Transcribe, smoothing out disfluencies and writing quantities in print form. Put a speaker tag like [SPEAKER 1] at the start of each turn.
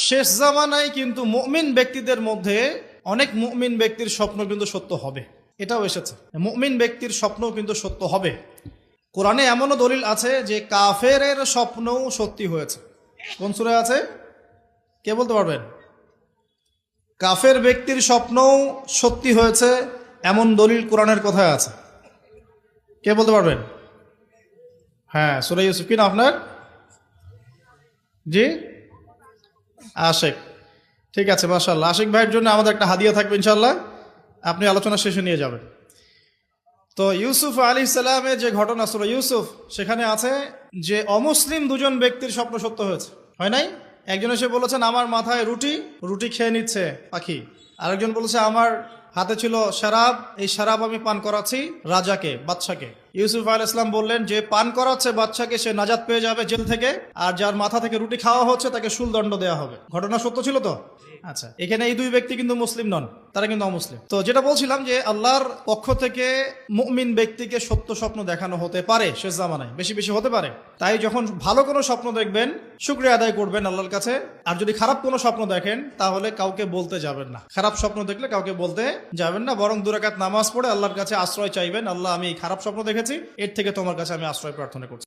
[SPEAKER 1] শেষ জামানায় কিন্তু মুমিন ব্যক্তিদের মধ্যে অনেক মুমিন ব্যক্তির স্বপ্ন কিন্তু সত্য হবে, এটাও এসেছে। মুমিন ব্যক্তির স্বপ্নও কিন্তু সত্য হবে। কোরআনে এমনও দলিল আছে যে কাফেরের স্বপ্নও সত্যি হয়েছে। কোন সূরায় আছে কে বলতে পারবেন? কাফের ব্যক্তির স্বপ্নও সত্যি হয়েছে এমন দলিল কোরআনের কথায় আছে, কে বলতে পারবেন? হ্যাঁ, সূরা ইউসুফ। কিনা আপনার? জি, আশিক। ঠিক আছে, মাশাআল্লাহ। আশিক ভাইয়ের জন্য আমাদের একটা হাদিয়া থাকবে ইনশাআল্লাহ, আপনি আলোচনা শেষে নিয়ে যাবেন। তো ইউসুফ আলাইহিস সালামের যে ঘটনা সূরা ইউসুফ, সেখানে আছে যে অমুসলিম দুজন ব্যক্তির স্বপ্ন সত্য হয়েছে, হয় নাই? একজন এসে বলেছেন আমার মাথায় রুটি, রুটি খেয়ে নিচ্ছে পাখি। আরেকজন বলেছে আমার হাতে ছিল শরাব, এই শরাব আমি পান করাচ্ছি রাজাকে, বাদশাকে। ইউসুফ আলাইহিস সালাম বললেন যে পান করাচ্ছে বাদশাকে সে নাজাত পেয়ে যাবে জেল থেকে, আর যার মাথা থেকে রুটি খাওয়া হচ্ছে তাকে শুলদণ্ড দেওয়া হবে। ঘটনা সত্য ছিল তো? আচ্ছা, এখানে এই দুই ব্যক্তি কিন্তু মুসলিম নন, তারা কিন্তু অমুসলিম। তো যেটা বলছিলাম যে আল্লাহর পক্ষ থেকে মুমিন ব্যক্তিকে সত্য স্বপ্ন দেখানো হতে পারে শেষ জামানায়, বেশি বেশি হতে পারে। তাই যখন ভালো কোনো স্বপ্ন দেখবেন শুকরিয়া আদায় করবেন আল্লাহর কাছে। আর যদি খারাপ কোনো স্বপ্ন দেখেন তাহলে কাউকে বলতে যাবেন না। খারাপ স্বপ্ন দেখলে কাউকে বলতে যাবেন না, বরং 2 রাকাত নামাজ পড়ে আল্লাহর কাছে আশ্রয় চাইবেন। আল্লাহ, আমি এই খারাপ স্বপ্ন দেখেছি, এর থেকে তোমার কাছে আমি আশ্রয় প্রার্থনা করছি।